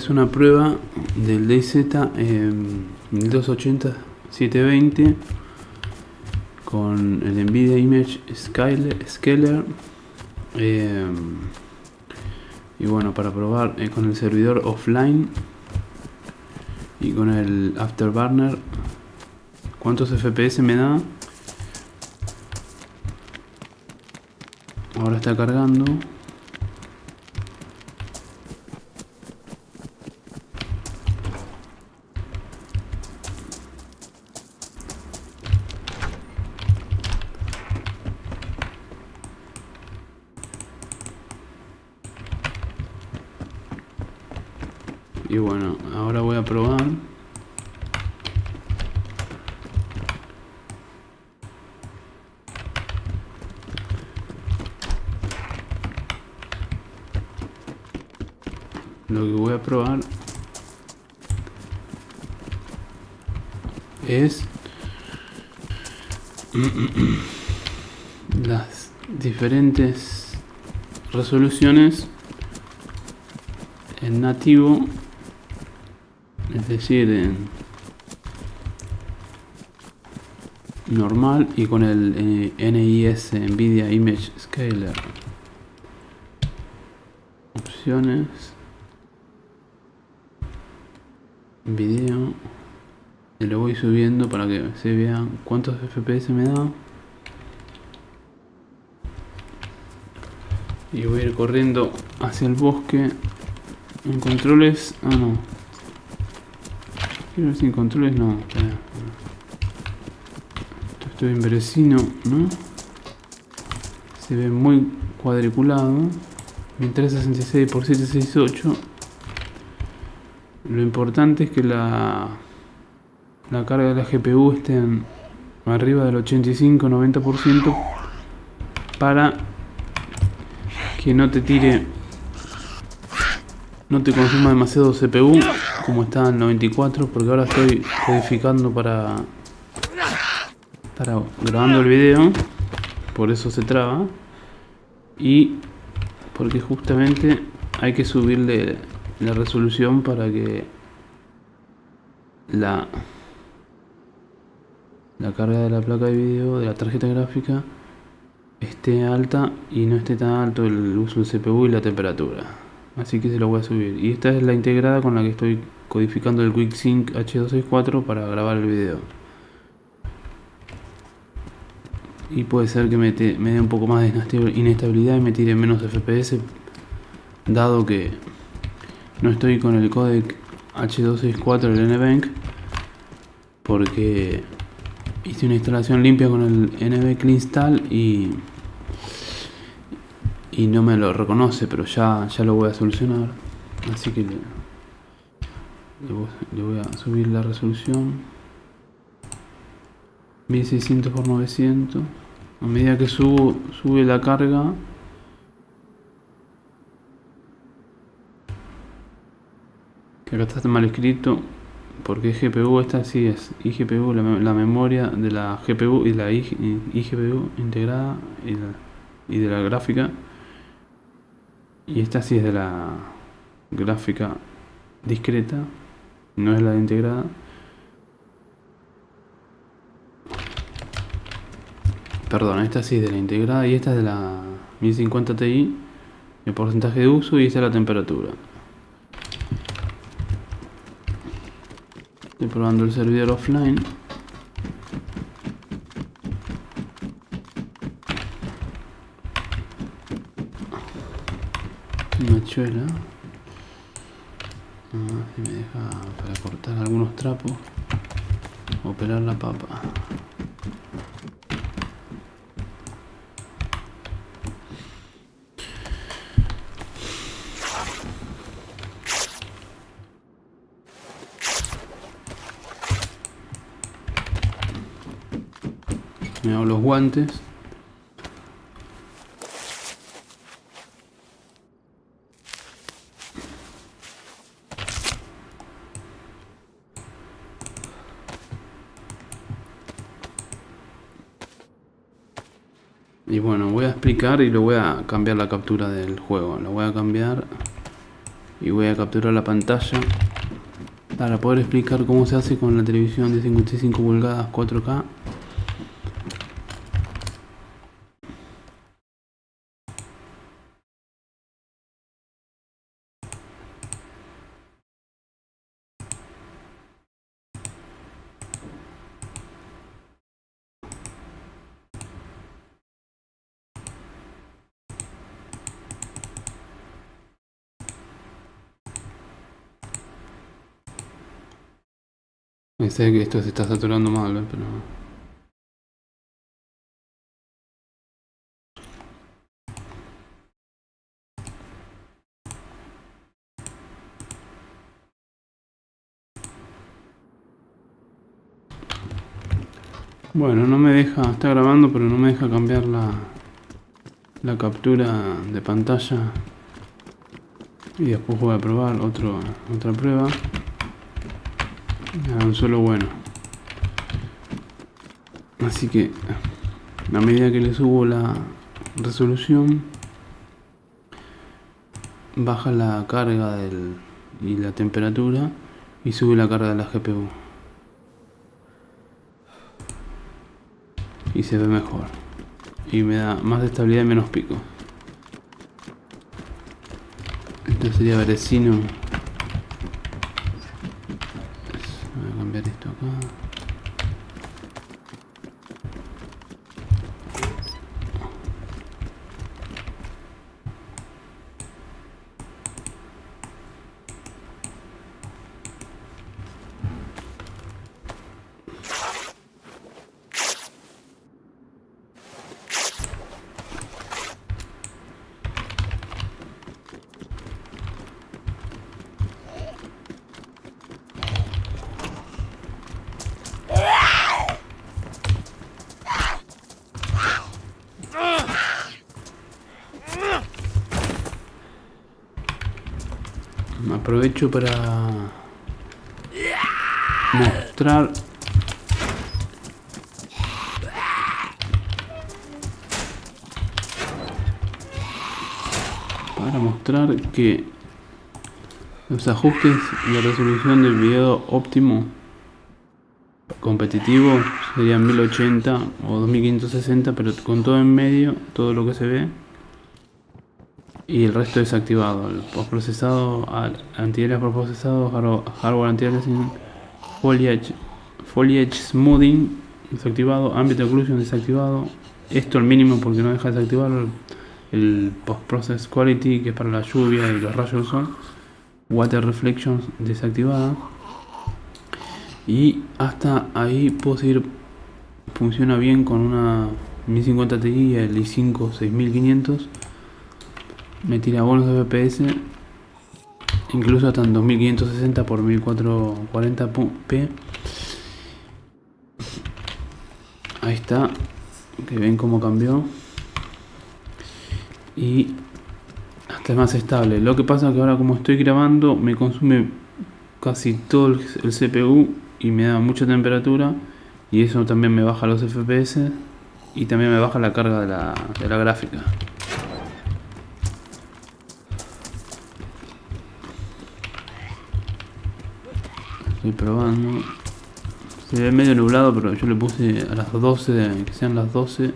Es una prueba del DayZ 1280-720 con el Nvidia Image Scaler y bueno, para probar con el servidor offline y con el Afterburner cuántos FPS me da. Ahora está cargando. Y bueno, ahora voy a probar. Lo que voy a probar es las diferentes resoluciones en nativo, es decir, en normal y con el NIS Nvidia Image Scaler. Opciones, video, y lo voy subiendo para que se vean cuántos FPS me da. Y voy a ir corriendo hacia el bosque. En controles, no, quiero ver si en controles no, espera. Estoy en Berecino, ¿no? Se ve muy cuadriculado. 1366 x 768. Lo importante es que la carga de la GPU esté arriba del 85-90% para que no te tire, no te consuma demasiado CPU como está en 94, porque ahora estoy codificando para grabando el video, por eso se traba, y porque justamente hay que subirle la resolución para que la carga de la placa de video, de la tarjeta gráfica, esté alta y no esté tan alto el uso del CPU y la temperatura. Así que se lo voy a subir. Y esta es la integrada con la que estoy codificando el QuickSync H264 para grabar el video. Y puede ser que me dé un poco más de inestabilidad y me tire menos FPS, dado que no estoy con el codec H264 del NVENC, porque hice una instalación limpia con el NVENC Install y no me lo reconoce, pero ya lo voy a solucionar. Así que le voy a subir la resolución 1600 x 900. A medida que sube la carga, que acá está mal escrito porque GPU, esta sí es iGPU, la memoria de la GPU y la iGPU integrada y de la gráfica, y esta sí es de la gráfica discreta, no es la de integrada. Perdón, esta sí es de la integrada y esta es de la 1050 Ti, el porcentaje de uso, y esta es la temperatura. Estoy probando el servidor offline. Una chuela. Si me deja para cortar algunos trapos o pelar la papa. Me hago los guantes. Y bueno, voy a explicar y lo voy a cambiar la captura del juego. Lo voy a cambiar y voy a capturar la pantalla para poder explicar cómo se hace con la televisión de 55 pulgadas 4K. Sé que esto se está saturando mal, pero... Bueno, no me deja, está grabando, pero no me deja cambiar la captura de pantalla. Y después voy a probar otra prueba. Un solo bueno. Así que a medida que le subo la resolución, baja la carga y la temperatura y sube la carga de la GPU. Y se ve mejor. Y me da más estabilidad y menos pico. Esto sería Vecino. Voy a cambiar esto acá. Aprovecho para mostrar que los ajustes de resolución del video óptimo competitivo serían 1080 o 2560, pero con todo en medio, todo lo que se ve, y el resto desactivado. El postprocesado, antialias postprocesado, hardware antialias, foliage smoothing desactivado, ambient occlusion desactivado. Esto al mínimo porque no deja desactivarlo. El post-process quality, que es para la lluvia y los rayos del sol. Water reflections desactivada. Y hasta ahí puedo seguir. Funciona bien con una 1050 Ti y el i5 6500. Me tira buenos FPS, incluso hasta en 2560 por 1440p. Ahí está, que ven cómo cambió. Y hasta es más estable. Lo que pasa es que ahora, como estoy grabando, me consume casi todo el CPU y me da mucha temperatura, y eso también me baja los FPS y también me baja la carga de la gráfica. Estoy probando. Se ve medio nublado, pero yo le puse a las 12, que sean las 12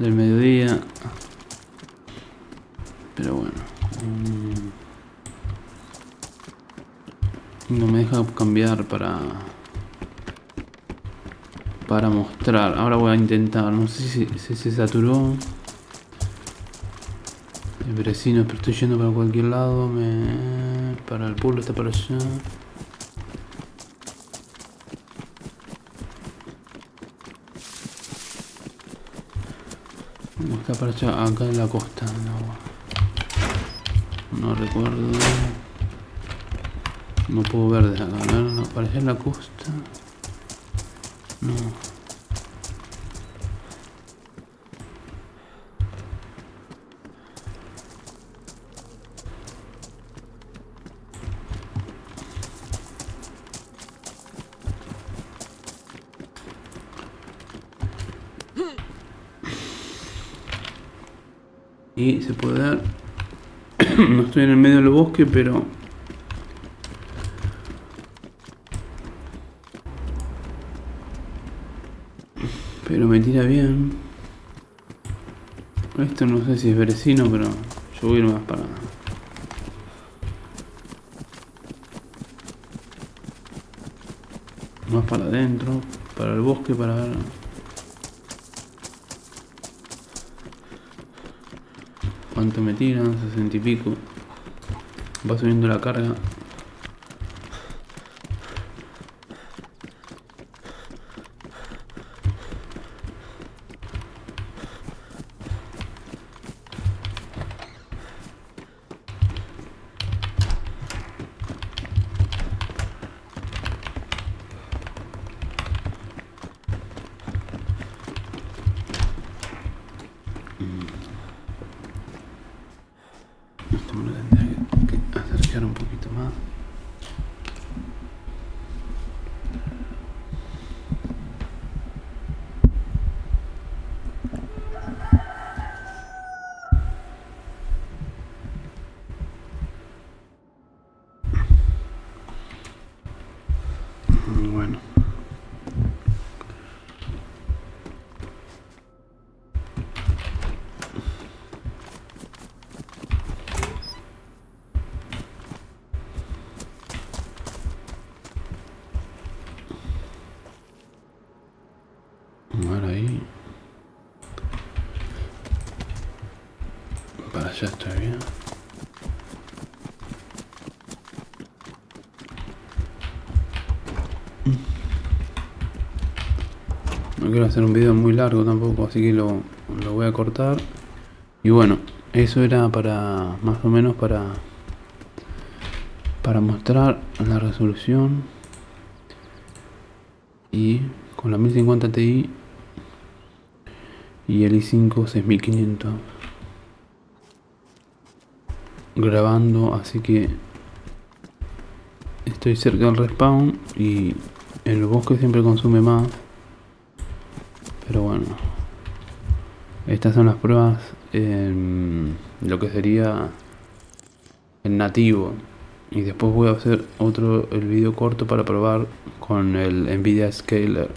del mediodía. Pero bueno. No me deja cambiar para mostrar. Ahora voy a intentar. No sé si se saturó. El vecino, pero estoy yendo para cualquier lado. Para el pueblo está para allá. Está para allá, acá en la costa. No recuerdo. No puedo ver desde acá. No, para allá en la costa. No. Y se puede ver No estoy en el medio del bosque, pero me tira bien. Esto no sé si es vecino, pero yo voy a ir más para adentro, para el bosque, para ver cuánto me tiran. 60 y pico. Va subiendo la carga. Esto me lo tendría que acercar un poquito más. Bueno. Ahora ahí. Para allá estoy bien. No quiero hacer un video muy largo tampoco, así que lo voy a cortar. Y bueno, eso era para más o menos para mostrar la resolución. Y con la 1050 Ti y el i5 6500 grabando, así que estoy cerca del respawn y el bosque siempre consume más, pero bueno, estas son las pruebas en lo que sería el nativo, y después voy a hacer el video corto para probar con el Nvidia Scaler.